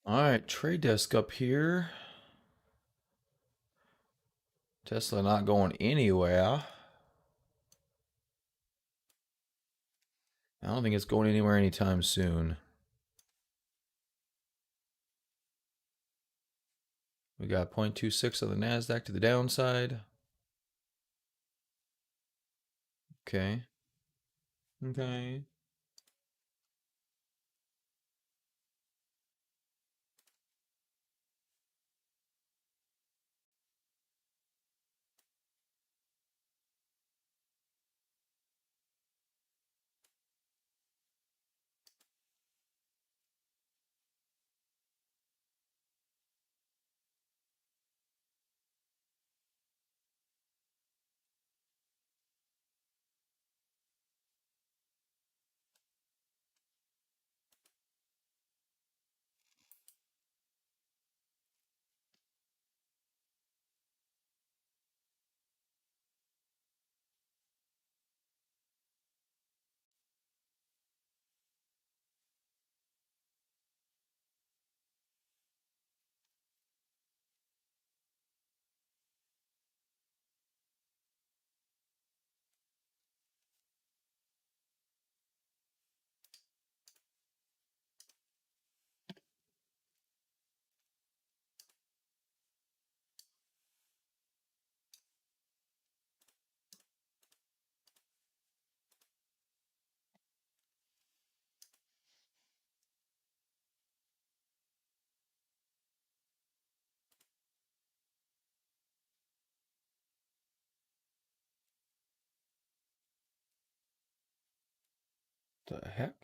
All right, trade desk up here. Tesla not going anywhere. I don't think it's going anywhere anytime soon. We got 0.26 on the NASDAQ to the downside. Okay. Okay. The heck?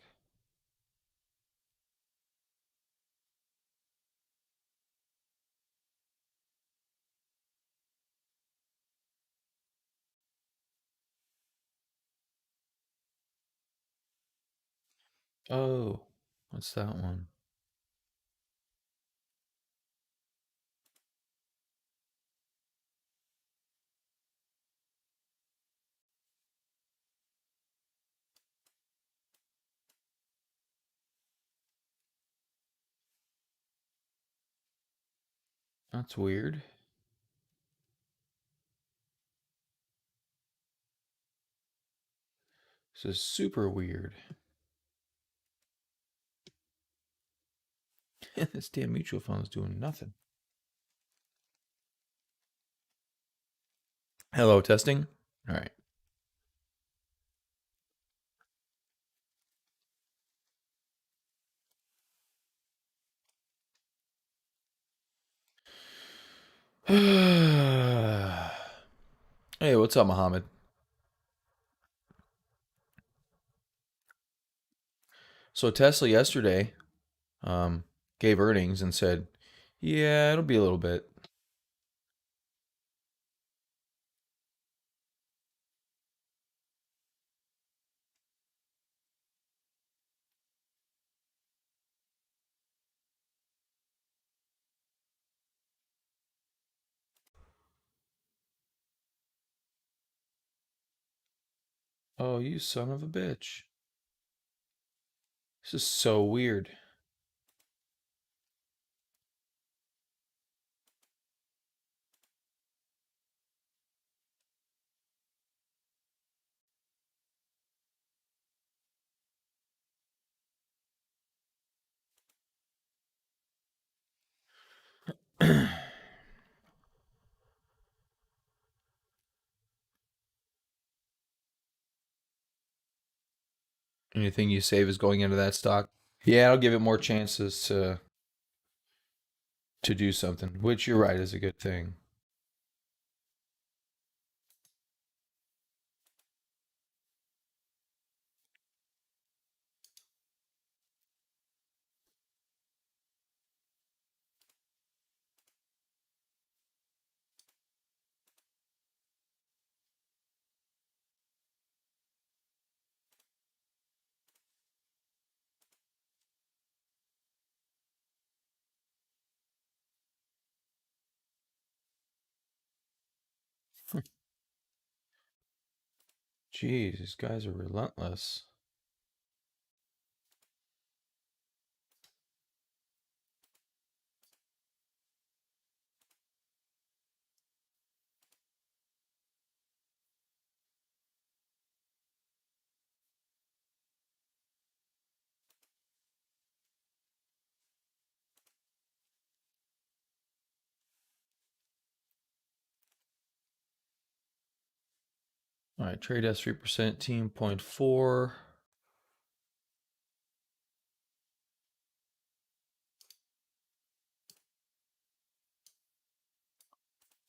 Oh, what's that one? That's weird. This is super weird. This damn mutual fund is doing nothing. Hello, testing. All right. Hey, what's up, Mohammed? So Tesla yesterday um, gave earnings and said, "Yeah, it'll be a little bit." Oh, you son of a bitch! This is so weird. Anything you save is going into that stock. Yeah, I'll give it more chances to do something, which you're right is a good thing. Jeez, these guys are relentless. All right, trade S 3%, team 0.4.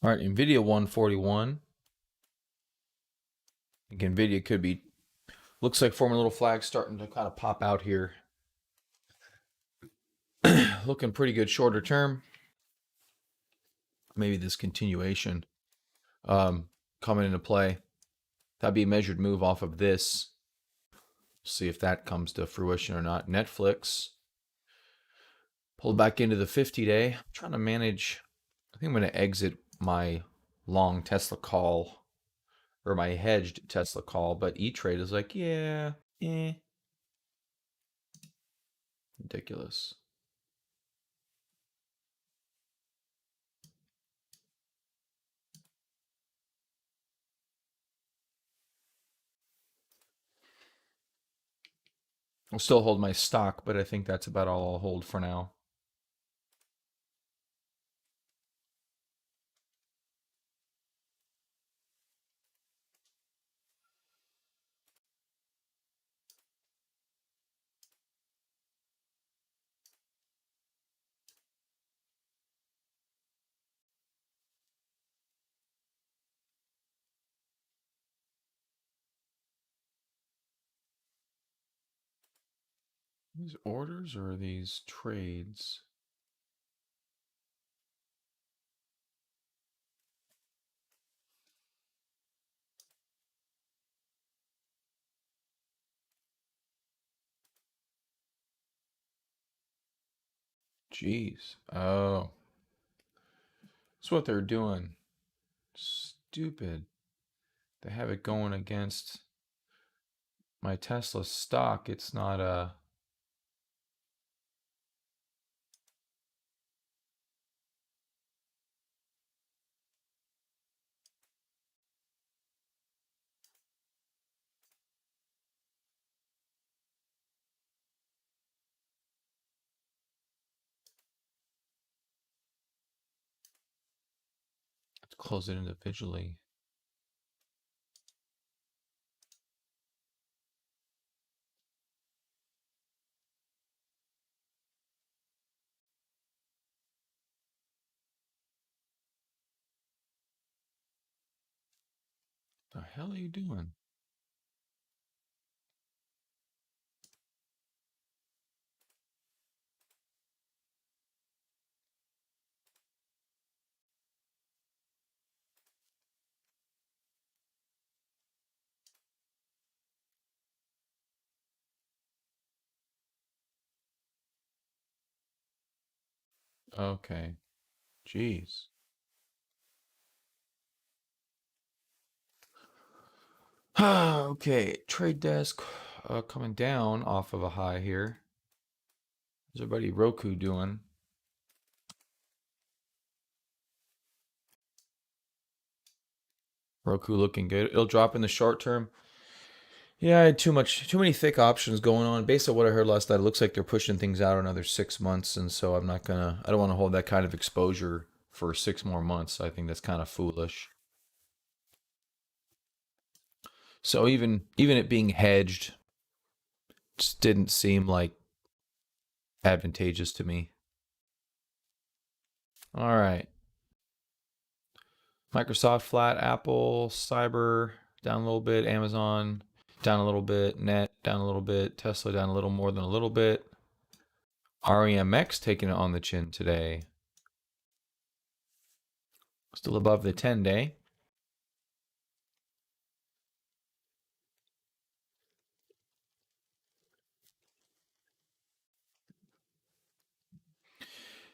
All right, NVIDIA 141. I think NVIDIA could be, looks like forming a little flag starting to kind of pop out here. Looking pretty good shorter term. Maybe this continuation coming into play. That'd be a measured move off of this. See if that comes to fruition or not. Netflix pulled back into the 50-day. I'm trying to manage. I think I'm going to exit my long Tesla call or my hedged Tesla call, but E-Trade is like, yeah, ridiculous. I'll still hold my stock, but I think that's about all I'll hold for now. These orders or these trades? Jeez. Oh. That's what they're doing. Stupid. They have it going against my Tesla stock. It's not a. Let's close it individually. The hell are you doing? Okay. Jeez. Okay. Trade desk coming down off of a high here. How's everybody Roku doing? Roku looking good. It'll drop in the short term. Yeah, I had too many thick options going on. Based on what I heard last night, it looks like they're pushing things out another 6 months, and so I don't want to hold that kind of exposure for 6 more months. I think that's kind of foolish. So even it being hedged just didn't seem like advantageous to me. All right. Microsoft flat, Apple, Cyber down a little bit, Amazon down a little bit, Net down a little bit, Tesla down a little more than a little bit. REMX taking it on the chin today. Still above the 10-day.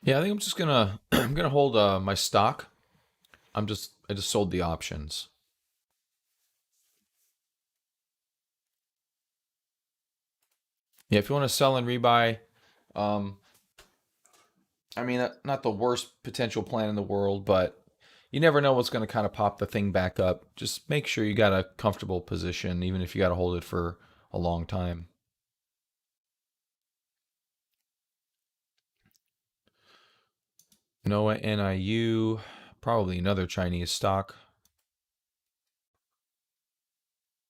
Yeah, I think I'm just gonna I'm gonna hold my stock. I just sold the options. Yeah, if you want to sell and rebuy, um, I mean, not the worst potential plan in the world, but you never know what's going to kind of pop the thing back up. Just make sure you got a comfortable position, even if you got to hold it for a long time. Noah NIU, probably another Chinese stock.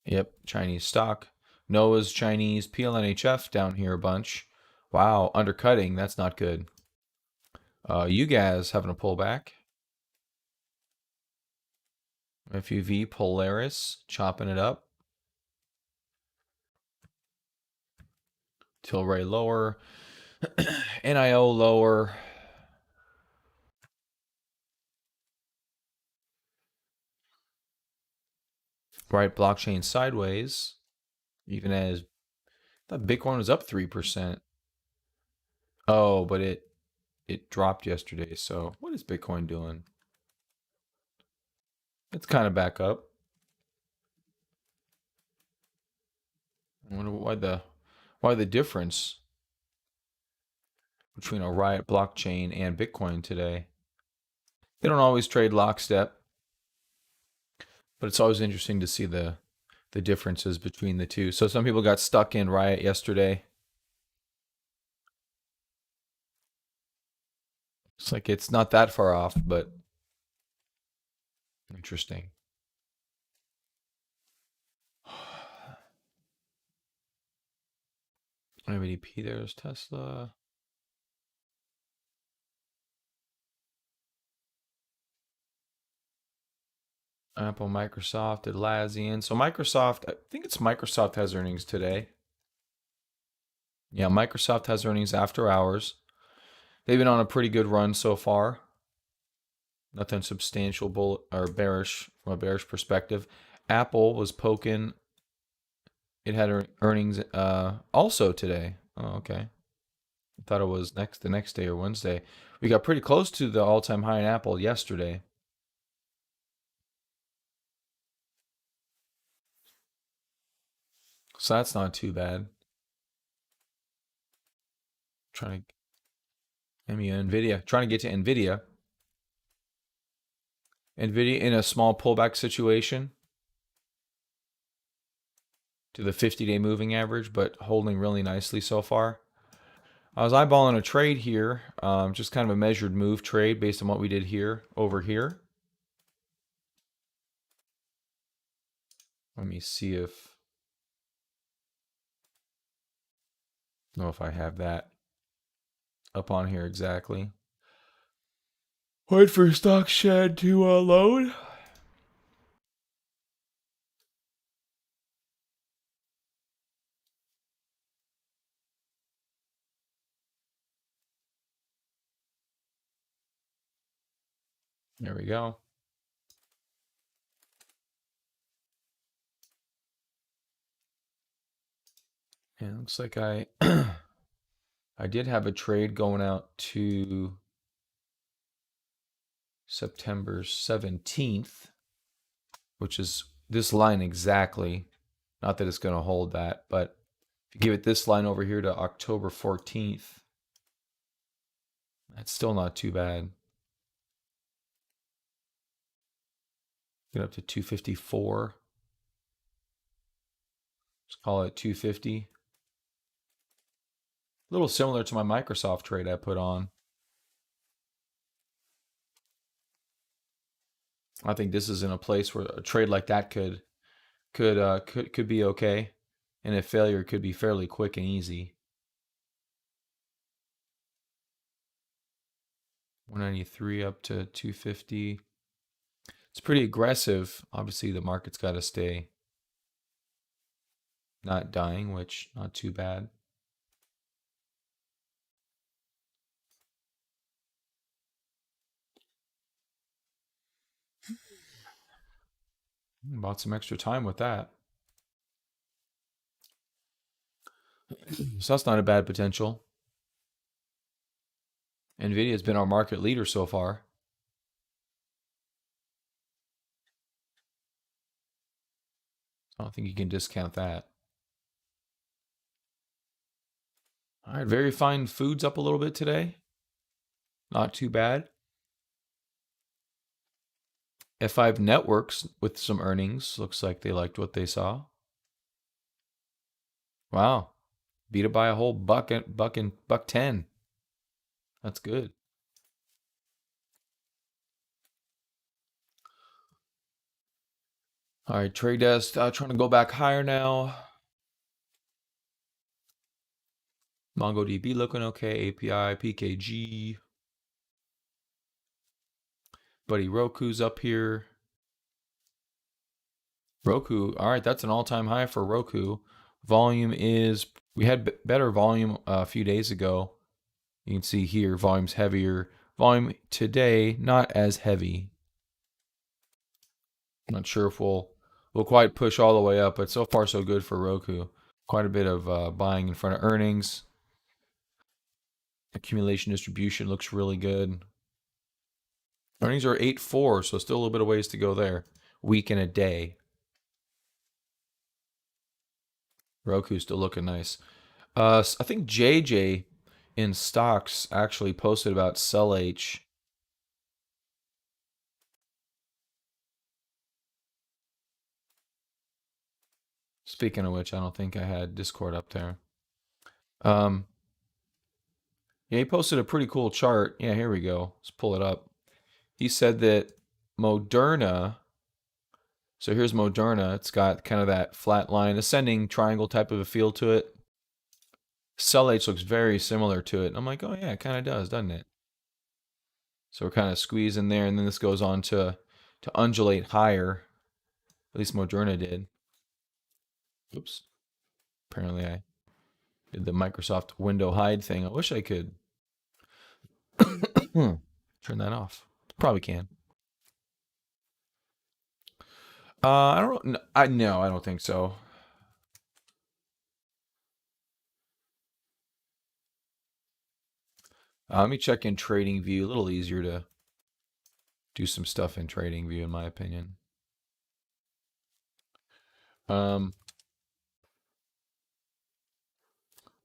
Yep, Chinese stock. Noah's Chinese, PLNHF down here a bunch. Wow, undercutting. That's not good. You guys having a pullback. FUV Polaris chopping it up. Tilray lower. NIO lower. Right, blockchain sideways. Even as that Bitcoin was up 3%. Oh, but it dropped yesterday. So what is Bitcoin doing? It's kind of back up. I wonder why the difference between a Riot blockchain and Bitcoin today. They don't always trade lockstep, but it's always interesting to see the differences between the two. So some people got stuck in Riot yesterday. It's like it's not that far off, but interesting. MDP, there's Tesla. Apple, Microsoft, Atlassian. So Microsoft, I think it's Microsoft has earnings today. Yeah, Microsoft has earnings after hours. They've been on a pretty good run so far. Nothing substantial bull or bearish from a bearish perspective. Apple was poking. It had earnings also today. Oh, okay. I thought it was the next day or Wednesday. We got pretty close to the all-time high in Apple yesterday. So that's not too bad. Trying to Nvidia. Trying to get to Nvidia. Nvidia in a small pullback situation to the 50-day moving average, but holding really nicely so far. I was eyeballing a trade here, just kind of a measured move trade based on what we did here over here. Let me see if know if I have that up on here exactly. Wait for StockShed to load. There we go. And it looks like I I did have a trade going out to September 17th, which is this line exactly. Not that it's going to hold that, but if you give it this line over here to October 14th, that's still not too bad. Get up to 254. Let's call it 250. A little similar to my Microsoft trade I put on. I think this is in a place where a trade like that could be okay, and a failure could be fairly quick and easy. 193 up to 250. It's pretty aggressive. Obviously, the market's got to stay not dying, which not too bad. Bought some extra time with that. So that's not a bad potential. Nvidia's been our market leader so far. I don't think you can discount that. All right, Very Fine Foods up a little bit today. Not too bad. F5 Networks with some earnings. Looks like they liked what they saw. Wow. Beat it by a whole buck 10. That's good. All right, trade desk trying to go back higher now. MongoDB looking okay. API, PKG. Buddy Roku's up here. Roku, all right, that's an all-time high for Roku. Volume is, we had better volume a few days ago. You can see here, volume's heavier. Volume today, not as heavy. I'm not sure if we'll quite push all the way up, but so far so good for Roku. Quite a bit of buying in front of earnings. Accumulation distribution looks really good. Earnings are 8.4, so still a little bit of ways to go there. Week and a day. Roku's still looking nice. I think JJ in stocks actually posted about SellH. Speaking of which, I don't think I had Discord up there. Yeah, he posted a pretty cool chart. Yeah, here we go. Let's pull it up. He said that Moderna, so here's Moderna. It's got kind of that flat line, ascending triangle type of a feel to it. SellH looks very similar to it. And I'm like, oh yeah, it kind of does, doesn't it? So we're kind of squeezing there, and then this goes on to undulate higher. At least Moderna did. Oops. Apparently I did the Microsoft window hide thing. I wish I could turn that off. Probably can. I don't know. No, I don't think so. Let me check in TradingView. A little easier to do some stuff in TradingView, in my opinion.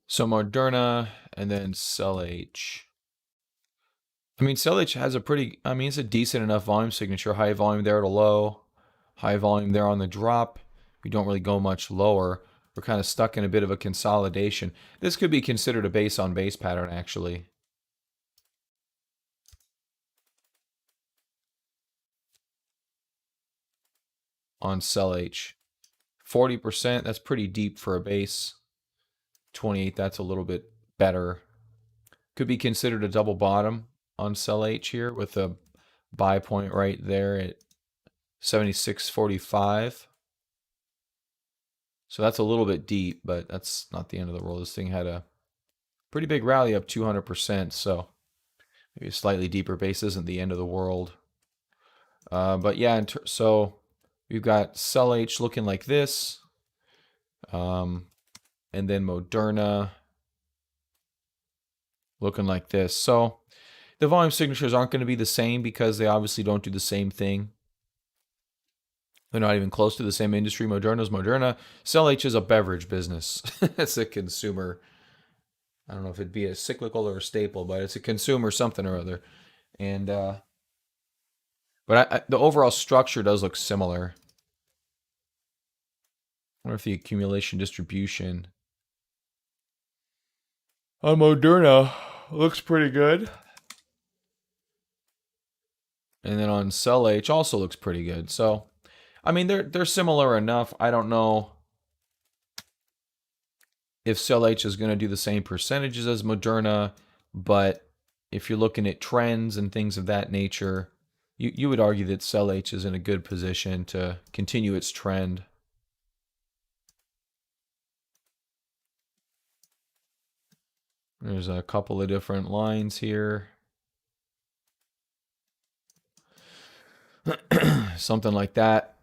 So Moderna and then SellH. I mean, SellH has a pretty, I mean, it's a decent enough volume signature. High volume there at a low, high volume there on the drop. We don't really go much lower. We're kind of stuck in a bit of a consolidation. This could be considered a base on base pattern, actually. On SellH. 40%, that's pretty deep for a base. 28, that's a little bit better. Could be considered a double bottom on SellH here with a buy point right there at 76.45. So that's a little bit deep, but that's not the end of the world. This thing had a pretty big rally up 200%, so maybe a slightly deeper base isn't the end of the world. But yeah, so we've got SellH looking like this. And then Moderna looking like this. So the volume signatures aren't going to be the same because they obviously don't do the same thing. They're not even close to the same industry. Moderna's Moderna. SellH is a beverage business. It's a consumer. I don't know if it'd be a cyclical or a staple, but it's a consumer something or other. And but the overall structure does look similar. I wonder if the accumulation distribution on Moderna looks pretty good. And then on SellH also looks pretty good. So, I mean, they're similar enough. I don't know if SellH is going to do the same percentages as Moderna, but if you're looking at trends and things of that nature, you would argue that SellH is in a good position to continue its trend. There's a couple of different lines here. Something like that.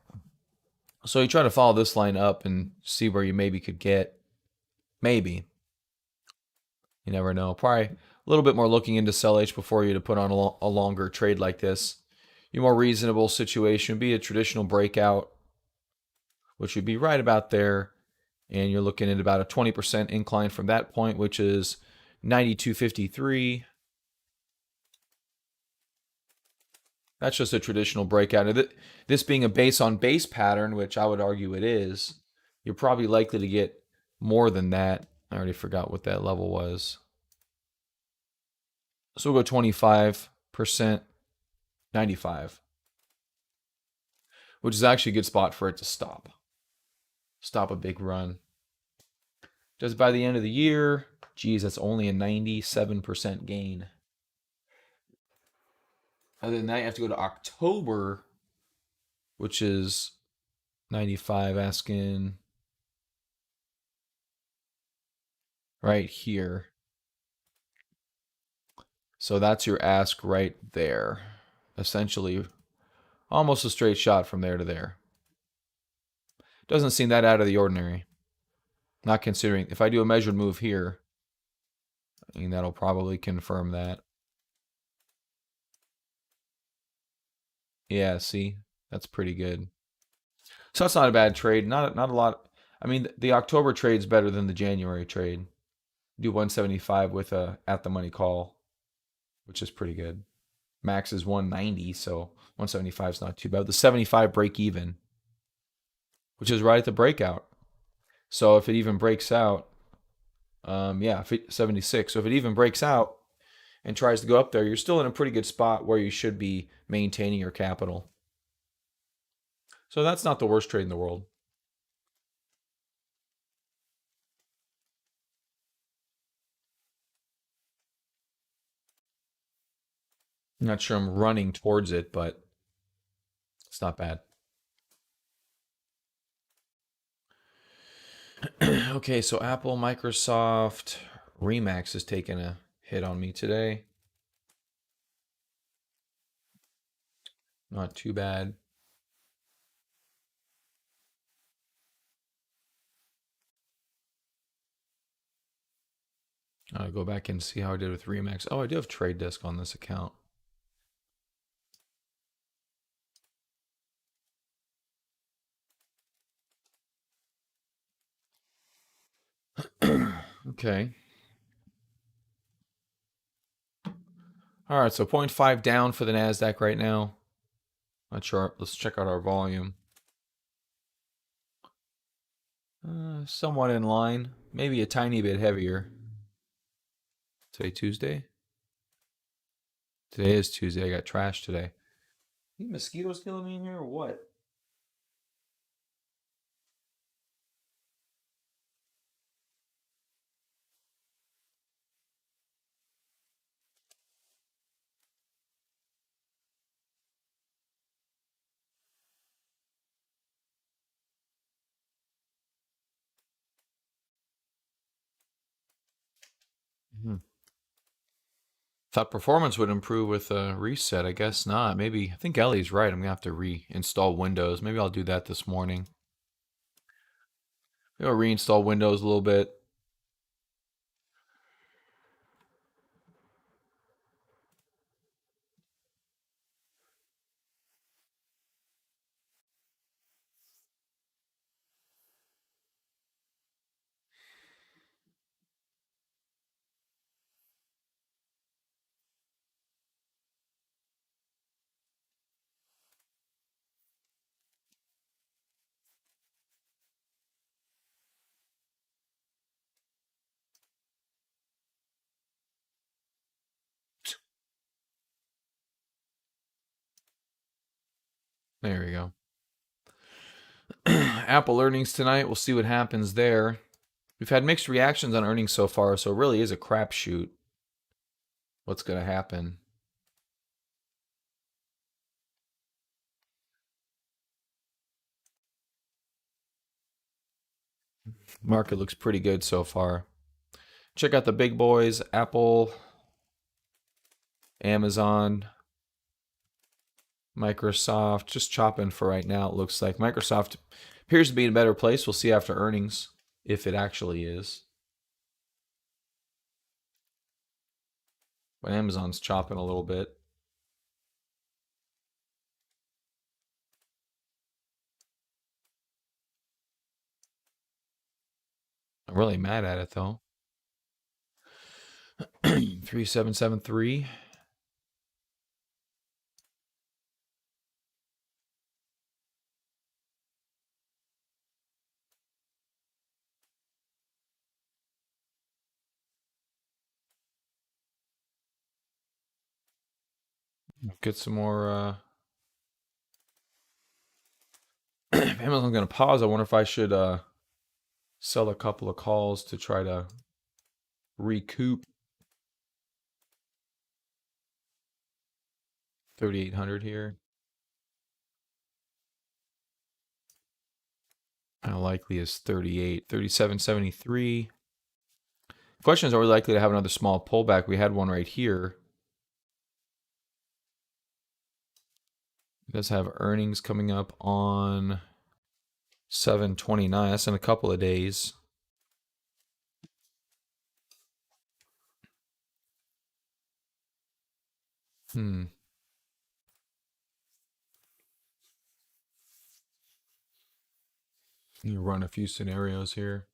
So you try to follow this line up and see where you maybe could get. Maybe. You never know. Probably a little bit more looking into SellH before you to put on a longer trade like this. Your more reasonable situation would be a traditional breakout, which would be right about there. And you're looking at about a 20% incline from that point, which is 92.53. That's just a traditional breakout. This being a base on base pattern, which I would argue it is, you're probably likely to get more than that. I already forgot what that level was. So we'll go 25%, 95. which is actually a good spot for it to stop. Stop a big run. Just by the end of the year, geez, that's only a 97% gain. Other than that, you have to go to October, which is 95, asking right here. So that's your ask right there. Essentially, almost a straight shot from there to there. Doesn't seem that out of the ordinary. Not considering, if I do a measured move here, I mean, that'll probably confirm that. Yeah, see? That's pretty good. So that's not a bad trade. Not a lot. I mean, the October trade's better than the January trade. Do 175 with a at the money call, which is pretty good. Max is 190, so 175 is not too bad. The 75 break even, which is right at the breakout. So if it even breaks out, yeah, 76. So if it even breaks out and tries to go up there, you're still in a pretty good spot where you should be maintaining your capital. So that's not the worst trade in the world. I'm not sure I'm running towards it, but it's not bad. Okay, so Apple, Microsoft, Remax has taken a hit on me today. Not too bad. I'll go back and see how I did with Remax. Oh, I do have Trade Desk on this account. Okay. All right, so 0.5 down for the NASDAQ right now. Not sure. Let's check out our volume. Somewhat in line. Maybe a tiny bit heavier. Today, Tuesday? Today is Tuesday. I got trash today. These mosquitoes killing me in here or what? Hmm. Thought performance would improve with a reset. I guess not. Maybe. I think Ellie's right. I'm going to have to reinstall Windows. Maybe I'll do that this morning. Maybe I'll reinstall Windows a little bit. There we go. Apple earnings tonight. We'll see what happens there. We've had mixed reactions on earnings so far, so it really is a crapshoot. What's going to happen? Market looks pretty good so far. Check out the big boys: Apple, Amazon, Microsoft. Just chopping for right now. It looks like Microsoft appears to be in a better place. We'll see after earnings if it actually is. But Amazon's chopping a little bit. I'm really mad at it though. 3773. Get some more Amazon's going to pause, I wonder if I should sell a couple of calls to try to recoup 3,800 here. How likely is 38? 37.73. Question is, are we likely to have another small pullback? We had one right here. It does have earnings coming up on 7/29. That's in a couple of days. You run a few scenarios here.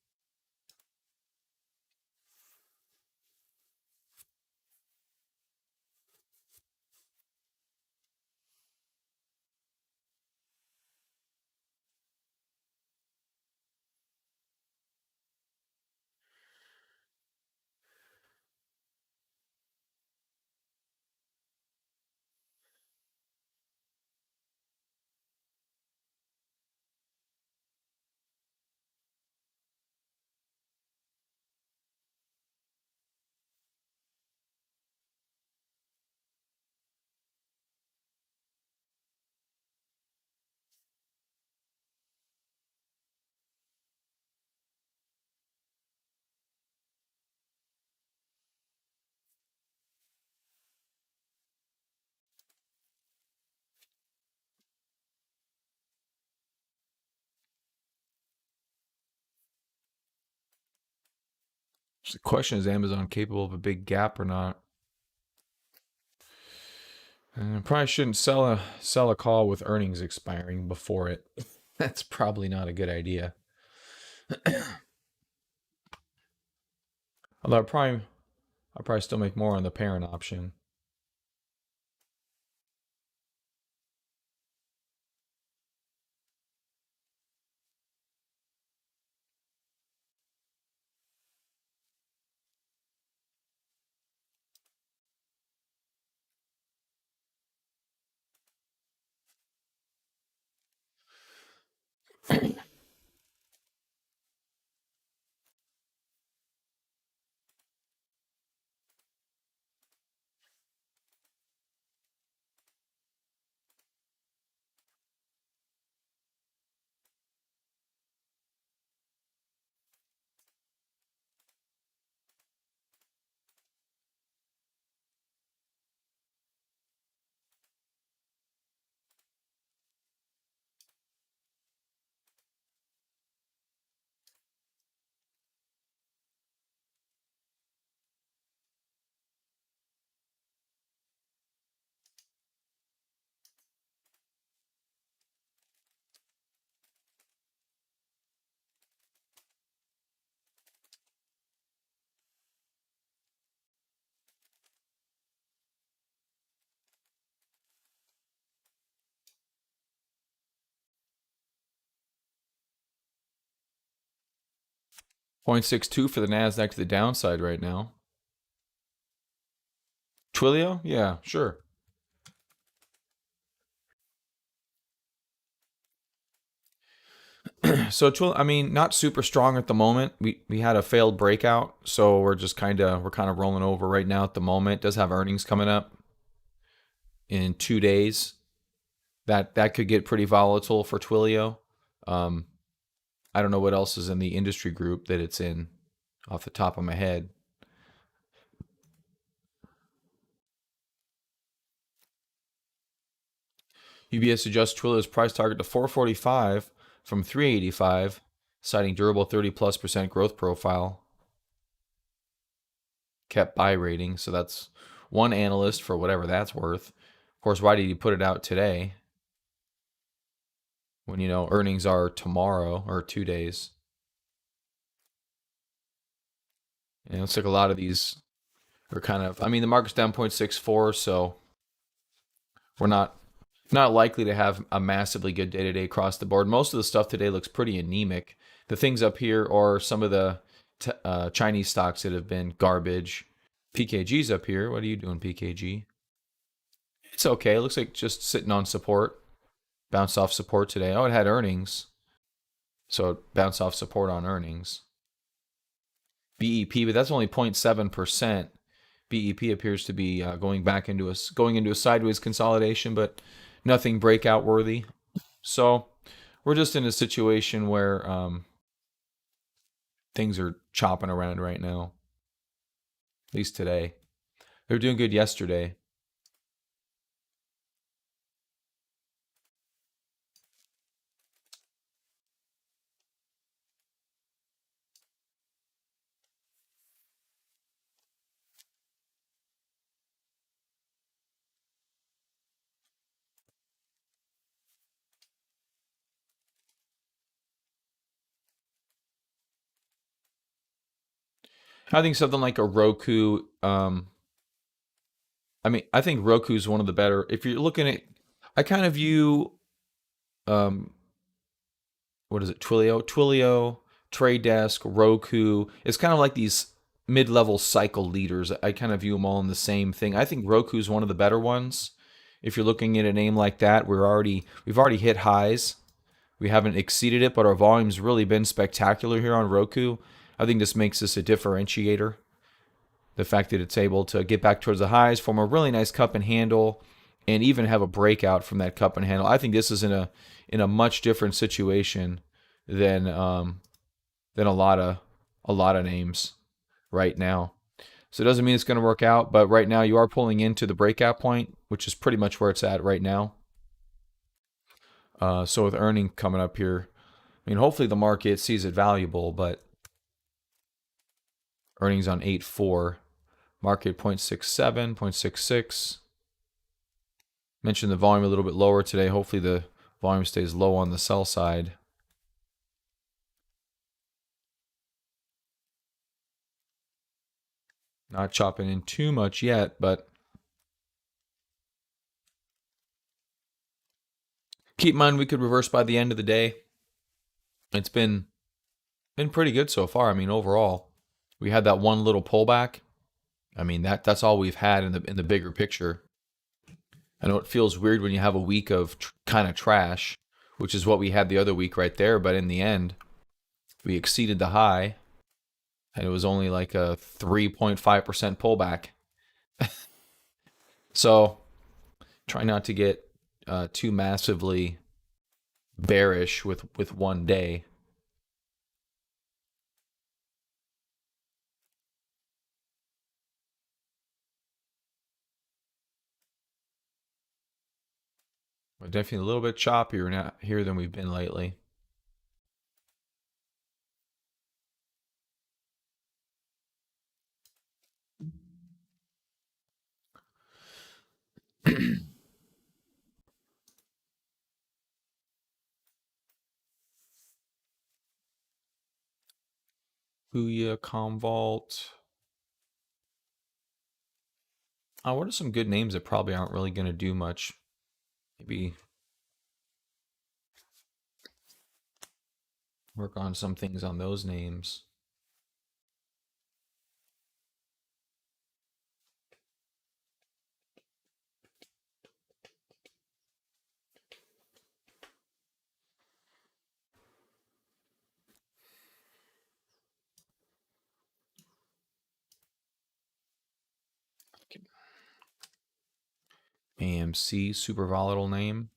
So the question is, Amazon capable of a big gap or not? And I probably shouldn't sell a call with earnings expiring before it. That's probably not a good idea. Although I'll probably still make more on the parent option. .62 for the Nasdaq to the downside right now. Twilio? Yeah, sure. So I mean, not super strong at the moment. We had a failed breakout, so we're kind of rolling over right now at the moment. It does have earnings coming up in 2 days. That could get pretty volatile for Twilio. I don't know what else is in the industry group that it's in off the top of my head. UBS adjusts Twilio's price target to 445 from 385, citing durable 30+% growth profile. Kept buy rating, so that's one analyst for whatever that's worth. Of course, why did he put it out today when earnings are tomorrow or 2 days? And it looks like a lot of these are kind of, I mean, the market's down 0.64, so we're not likely to have a massively good day today across the board. Most of the stuff today looks pretty anemic. The things up here are some of the Chinese stocks that have been garbage. PKG's up here. What are you doing, PKG? It's okay. It looks like just sitting on support. Bounced off support today. Oh, it had earnings. So it bounced off support on earnings. BEP, but that's only 0.7%. BEP appears to be going into a sideways consolidation, but nothing breakout worthy. So we're just in a situation where things are chopping around right now. At least today. They were doing good yesterday. I think something like a Roku. I think Roku is one of the better. If you're looking at, I kind of view, um, what is it? Twilio, Trade Desk, Roku. It's kind of like these mid-level cycle leaders. I kind of view them all in the same thing. I think Roku is one of the better ones. If you're looking at a name like that, we've already hit highs. We haven't exceeded it, but our volume's really been spectacular here on Roku. I think this makes this a differentiator. The fact that it's able to get back towards the highs, form a really nice cup and handle, and even have a breakout from that cup and handle. I think this is in a much different situation than a lot of names right now. So it doesn't mean it's going to work out, but right now you are pulling into the breakout point, which is pretty much where it's at right now. So with earning coming up here, I mean, hopefully the market sees it valuable, but earnings on 8.4, market 0.67, 0.66. Mentioned the volume a little bit lower today. Hopefully the volume stays low on the sell side. Not chopping in too much yet, but keep in mind we could reverse by the end of the day. It's been pretty good so far. I mean, overall, we had that one little pullback. I mean, that's all we've had in the bigger picture. I know it feels weird when you have a week of kind of trash, which is what we had the other week right there, but in the end, we exceeded the high, and it was only like a 3.5% pullback. So try not to get too massively bearish with one day. We're definitely a little bit choppier here than we've been lately. Booyah, Commvault. What are some good names that probably aren't really going to do much? Maybe work on some things on those names. AMC, super volatile name.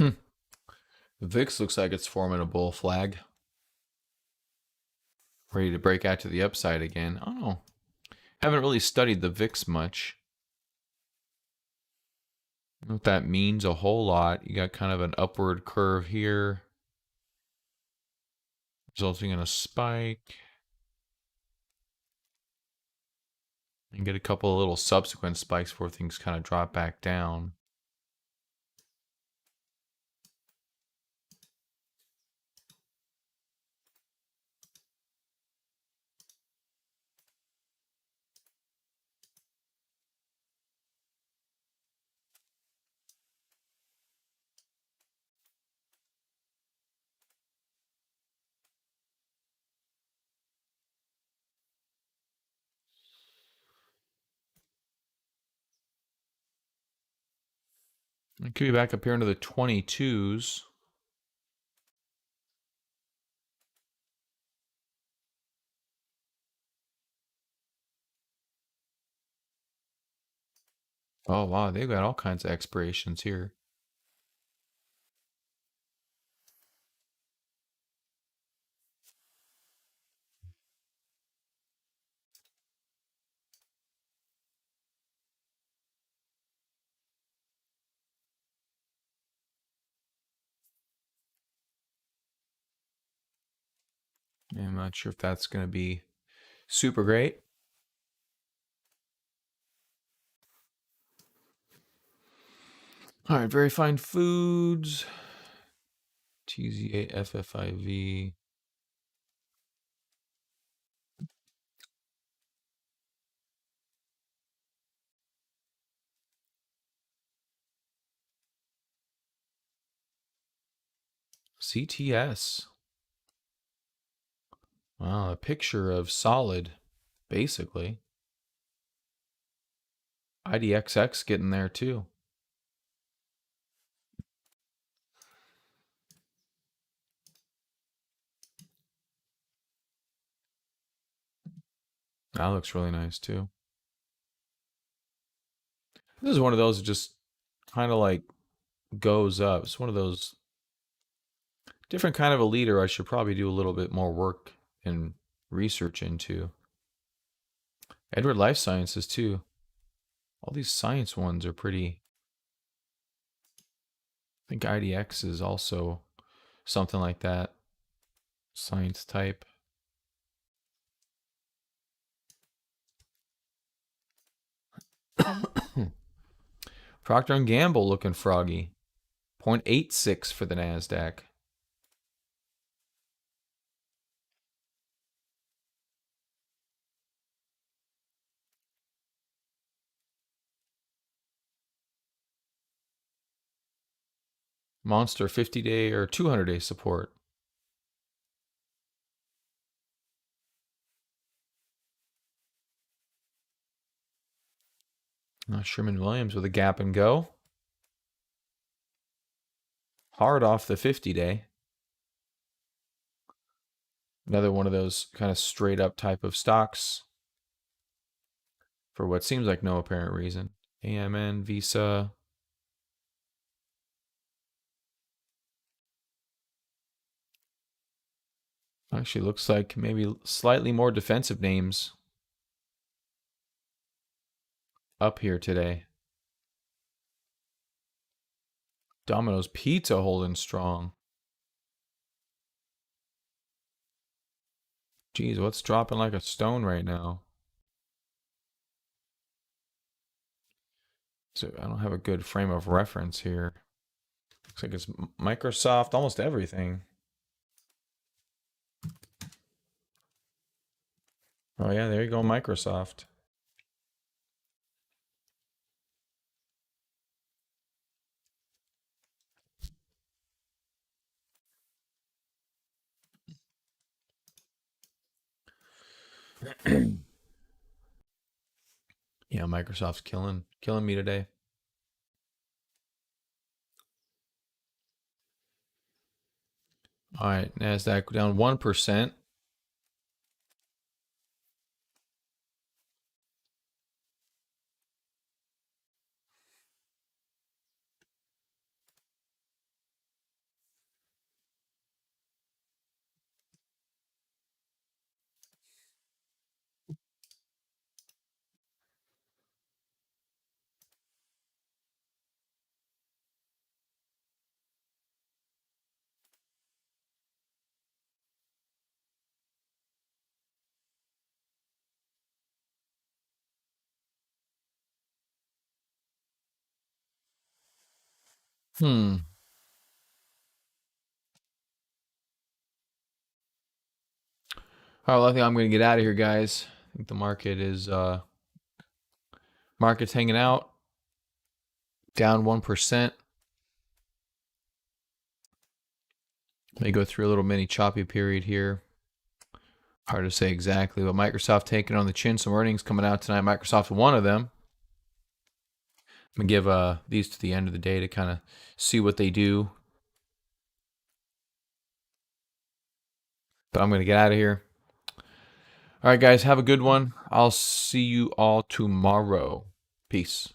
The VIX looks like it's forming a bull flag. Ready to break out to the upside again. Oh, haven't really studied the VIX much. I don't know what that means a whole lot. You got kind of an upward curve here, resulting in a spike. And get a couple of little subsequent spikes before things kind of drop back down. It could be back up here into the 22s. Oh, wow. They've got all kinds of expirations here. Yeah, I'm not sure if that's going to be super great. All right, Very Fine Foods. TZA FFIV. CTS. Wow, a picture of solid, basically. IDXX getting there too. That looks really nice too. This is one of those that just kind of like goes up. It's one of those different kind of a leader I should probably do a little bit more work and research into. Edward Life Sciences too. All these science ones are pretty. I think IDX is also something like that. Science type. Procter & Gamble looking froggy. 0.86 for the NASDAQ. Monster 50-day or 200-day support. Sherman-Williams with a gap and go. Hard off the 50-day. Another one of those kind of straight up type of stocks for what seems like no apparent reason. AMN, Visa. Actually looks like maybe slightly more defensive names up here today. Domino's Pizza holding strong. Geez, what's dropping like a stone right now? So I don't have a good frame of reference here. Looks like it's Microsoft, almost everything. Oh yeah, there you go, Microsoft. Yeah, Microsoft's killing me today. All right, Nasdaq down 1%. All right, well, I think I'm going to get out of here, guys. I think the market is market's hanging out, down 1%. May go through a little mini choppy period here. Hard to say exactly, but Microsoft taking on the chin. Some earnings coming out tonight. Microsoft, one of them. I'm going to give these to the end of the day to kind of see what they do. But I'm going to get out of here. All right, guys, have a good one. I'll see you all tomorrow. Peace.